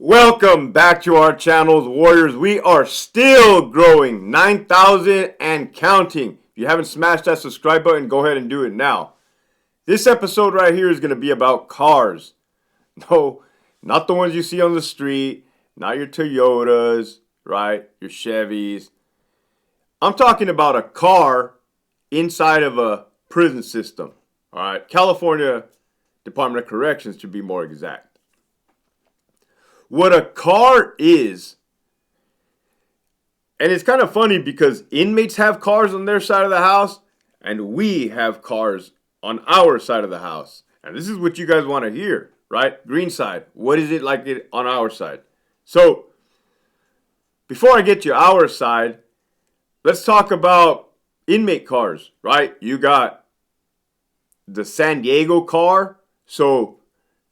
Welcome back to our channels, Warriors. We are still growing, 9,000 and counting. If you haven't smashed that subscribe button, go ahead and do it now. This episode right here is going to be about cars. No, not the ones you see on the street, not your Toyotas, right? Your Chevys. I'm talking about a car inside of a prison system. All right, California Department of Corrections to be more exact. What a car is, and it's kind of funny because inmates have cars on their side of the house, and we have cars on our side of the house. And this is what you guys want to hear, right? Green side, what is it like it on our side? So, before I get to our side, let's talk about inmate cars, right? You got the San Diego car, so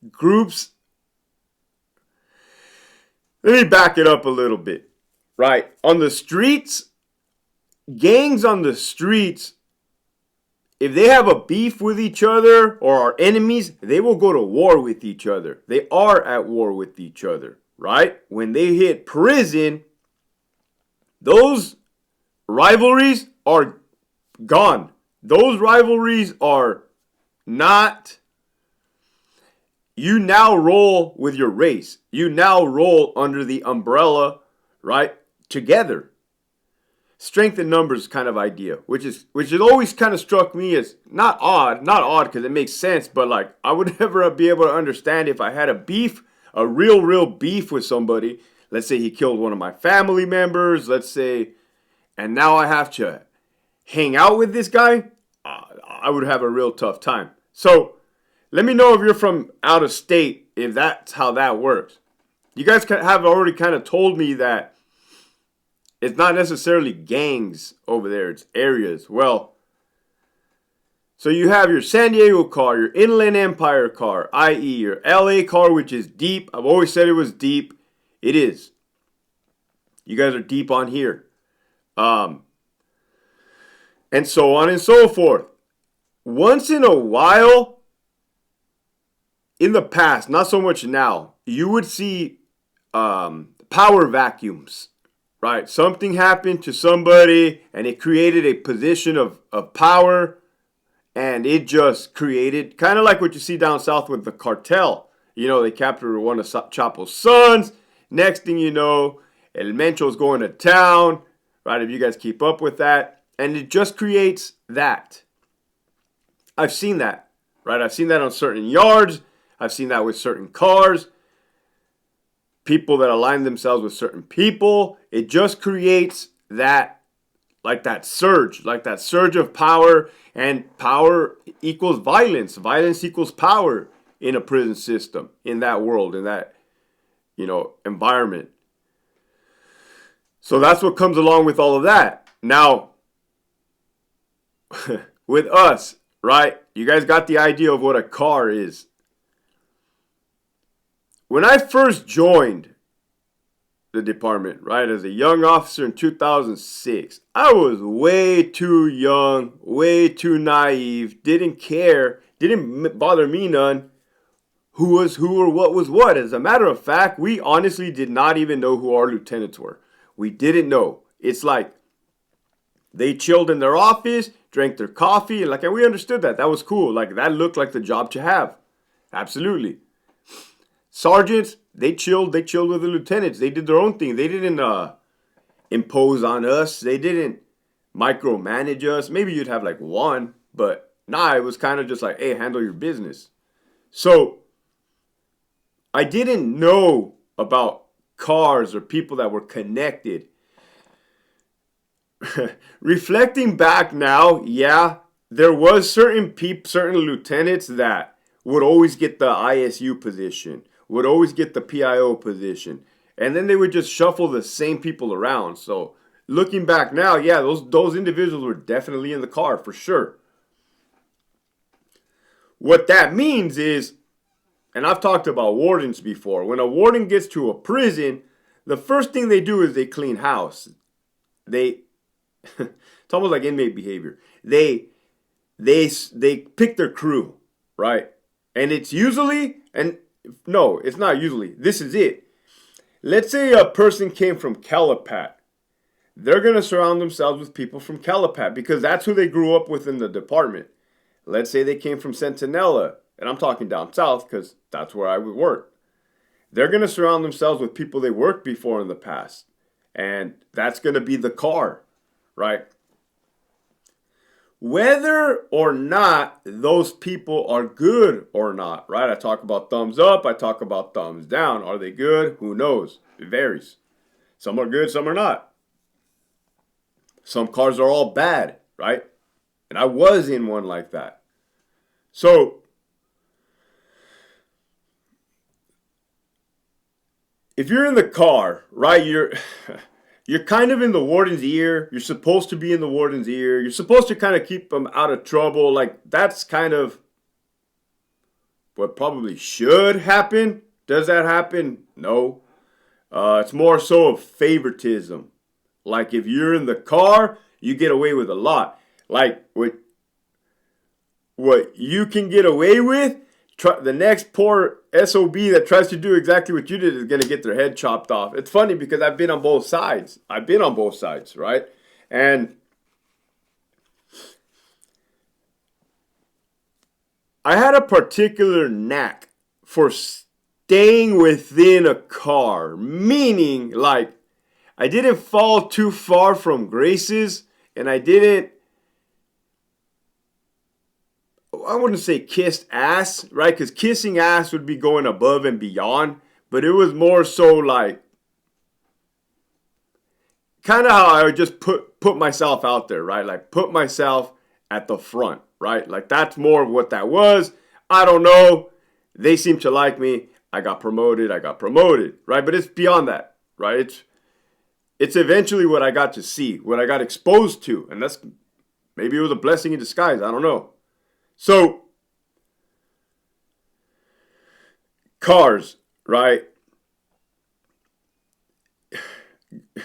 groups. Let me back it up a little bit, right? On the streets, gangs on the streets, if they have a beef with each other or are enemies, they will go to war with each other. They are at war with each other, right? When they hit prison, those rivalries are gone. Those rivalries are not. You now roll with your race. You now roll under the umbrella, right? Together. Strength in numbers kind of idea, which has always kind of struck me as not odd because it makes sense, but like I would never be able to understand if I had a beef, a real beef with somebody. Let's say he killed one of my family members, let's say, and now I have to hang out with this guy. I would have a real tough time. So, let me know if you're from out of state, if that's how that works. You guys have already kind of told me that it's not necessarily gangs over there, it's areas. Well, so you have your San Diego car, your Inland Empire car, i.e. your LA car, which is deep. I've always said it was deep. It is. You guys are deep on here. And so on and so forth. Once in a while, in the past, not so much now, you would see power vacuums, right? Something happened to somebody and it created a position of power, and it just created, kind of like what you see down south with the cartel. You know, they captured one of Chapo's sons. Next thing you know, El Mencho's going to town, right? If you guys keep up with that. And it just creates that. I've seen that, right? I've seen that on certain yards. I've seen that with certain cars, people that align themselves with certain people. It just creates that, like that surge of power, and power equals violence. Violence equals power in a prison system, in that world, in that, environment. So that's what comes along with all of that. Now, with us, right? You guys got the idea of what a car is. When I first joined the department, right, as a young officer in 2006, I was way too young, way too naive, didn't care, didn't bother me none who was who or what was what. As a matter of fact, we honestly did not even know who our lieutenants were. We didn't know. It's like they chilled in their office, drank their coffee, and we understood that. That was cool. Like, that looked like the job to have. Absolutely. Sergeants, they chilled with the lieutenants. They did their own thing. They didn't impose on us. They didn't micromanage us. Maybe you'd have like one, but nah, it was kind of just like, hey, handle your business. So I didn't know about cars or people that were connected. Reflecting back now, yeah, there was certain lieutenants that would always get the ISU position, would always get the PIO position, and then they would just shuffle the same people around. So looking back now, yeah, those individuals were definitely in the car for sure. What that means is, and I've talked about wardens before, when a warden gets to a prison, the first thing they do is they clean house. It's almost like inmate behavior. They pick their crew, right? And it's usually, and no, it's not usually. This is it. Let's say a person came from Calipat. They're going to surround themselves with people from Calipat because that's who they grew up with in the department. Let's say they came from Centinela, and I'm talking down south because that's where I would work. They're going to surround themselves with people they worked before in the past. And that's going to be the car, right? Whether or not those people are good or not, right? I talk about thumbs up, I talk about thumbs down. Are they good? Who knows? It varies. Some are good, some are not. Some cars are all bad, right? And I was in one like that. So, if you're in the car, right, you're kind of in the warden's ear. You're supposed to be in the warden's ear. You're supposed to kind of keep them out of trouble. Like, that's kind of what probably should happen. Does that happen? No. It's more so of favoritism. Like, if you're in the car, you get away with a lot. Like, what you can get away with, the next poor SOB that tries to do exactly what you did is going to get their head chopped off. It's funny because I've been on both sides. Right? And I had a particular knack for staying within a car, meaning like I didn't fall too far from graces and I wouldn't say kissed ass, right? Because kissing ass would be going above and beyond. But it was more so like kind of how I would just put myself out there, right? Like put myself at the front, right? Like that's more of what that was. I don't know. They seem to like me. I got promoted, right? But it's beyond that, right? It's eventually what I got to see, what I got exposed to. And that's maybe it was a blessing in disguise. I don't know. So, cars, right?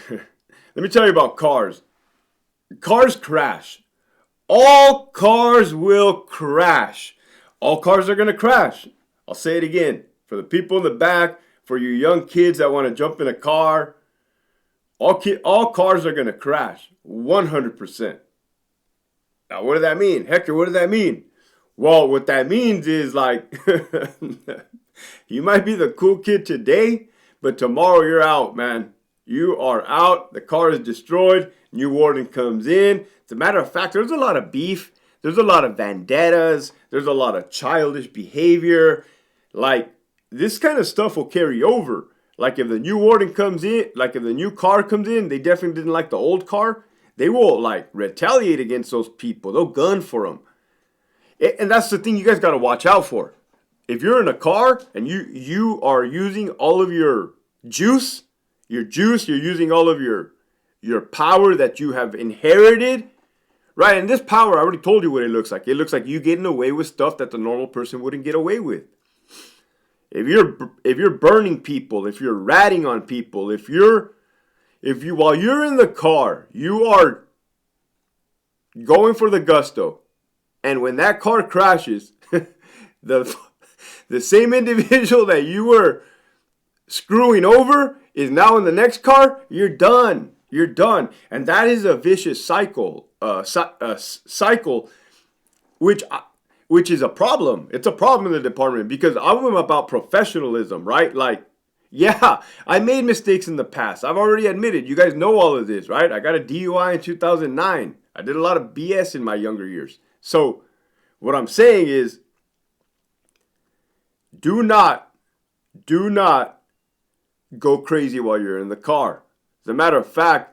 Let me tell you about cars. Cars crash. All cars will crash. All cars are going to crash. I'll say it again. For the people in the back, for you young kids that want to jump in a car, all cars are going to crash. 100%. Now, what does that mean? Hector, what does that mean? Well, what that means is like, you might be the cool kid today, but tomorrow you're out, man. You are out. The car is destroyed. New warden comes in. As a matter of fact, there's a lot of beef. There's a lot of vendettas. There's a lot of childish behavior. Like, this kind of stuff will carry over. Like, if the new warden comes in, like if the new car comes in, they definitely didn't like the old car. They will, like, retaliate against those people. They'll gun for them. And that's the thing you guys got to watch out for. If you're in a car and you are using all of you're using all of your power that you have inherited, right? And this power, I already told you what it looks like. It looks like you getting away with stuff that the normal person wouldn't get away with. If you're burning people, if you're ratting on people, if you while you're in the car, you are going for the gusto. And when that car crashes, the same individual that you were screwing over is now in the next car. You're done. You're done. And that is a vicious cycle. Which is a problem. It's a problem in the department because I'm about professionalism, right? Like, yeah, I made mistakes in the past. I've already admitted. You guys know all of this, right? I got a DUI in 2009. I did a lot of BS in my younger years. So what I'm saying is do not go crazy while you're in the car. As a matter of fact,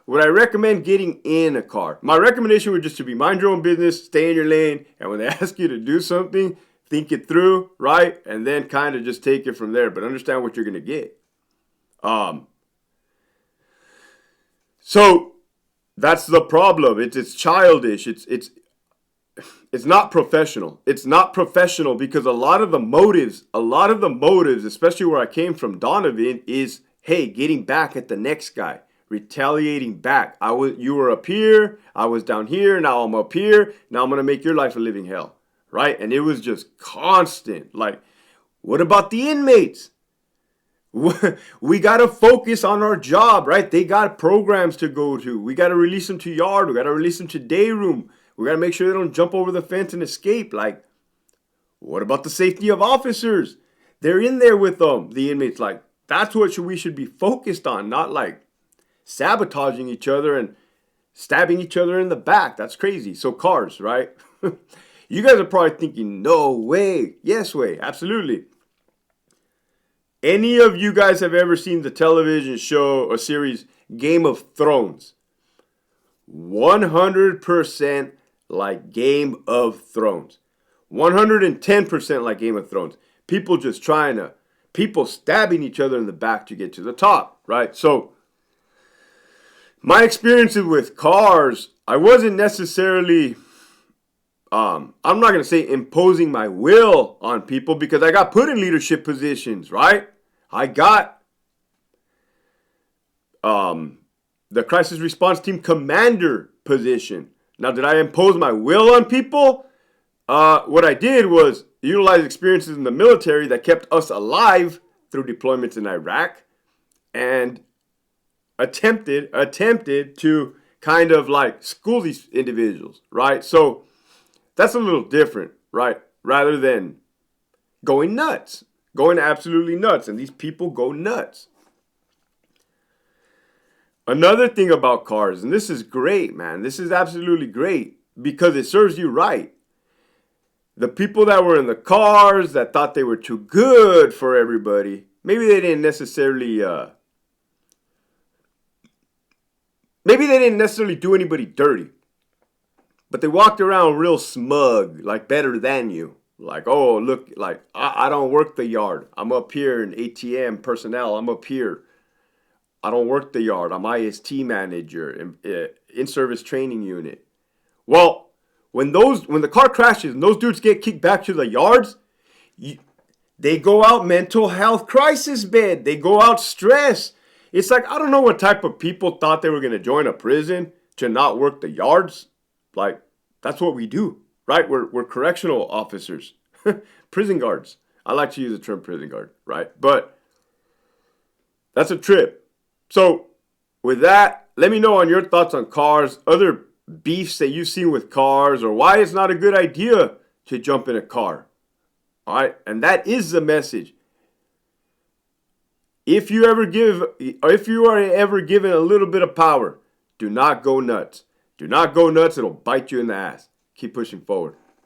would I recommend getting in a car? My recommendation would just to be mind your own business, stay in your lane, and when they ask you to do something, think it through, right? And then kind of just take it from there, but understand what you're going to get. So that's the problem. It's childish. It's not professional. It's not professional because a lot of the motives, especially where I came from, Donovan, is, hey, getting back at the next guy, retaliating back. You were up here, I was down here, now I'm up here, now I'm going to make your life a living hell, right? And it was just constant. Like, what about the inmates? We got to focus on our job, right? They got programs to go to. We got to release them to yard. We got to release them to day room. We got to make sure they don't jump over the fence and escape. Like, what about the safety of officers? They're in there with them, the inmates. Like, that's what we should be focused on, not like sabotaging each other and stabbing each other in the back. That's crazy. So cars, right? You guys are probably thinking, no way. Yes way. Absolutely. Any of you guys have ever seen the television show or series Game of Thrones? 100% like Game of Thrones. 110% like Game of Thrones. People just people stabbing each other in the back to get to the top, right? So, my experiences with cars, I wasn't necessarily, I'm not going to say imposing my will on people because I got put in leadership positions, right? I got the crisis response team commander position. Now, did I impose my will on people? What I did was utilize experiences in the military that kept us alive through deployments in Iraq and attempted to kind of like school these individuals, right? So that's a little different, right? Rather than going nuts, going absolutely nuts. And these people go nuts. Another thing about cars, and this is great, man. This is absolutely great because it serves you right. The people that were in the cars that thought they were too good for everybody, maybe they didn't necessarily do anybody dirty. But they walked around real smug, like better than you. Like, oh, look, like, I don't work the yard. I'm up here in ATM personnel. I'm up here. I don't work the yard. I'm IST manager, in-service training unit. Well, when the car crashes and those dudes get kicked back to the yards, they go out mental health crisis bed. They go out stressed. It's like, I don't know what type of people thought they were going to join a prison to not work the yards. Like, that's what we do, right? We're correctional officers, prison guards. I like to use the term prison guard, right? But that's a trip. So with that, let me know on your thoughts on cars, other beefs that you've seen with cars, or why it's not a good idea to jump in a car. All right, and that is the message. If you are ever given a little bit of power, do not go nuts. Do not go nuts. It'll bite you in the ass. Keep pushing forward.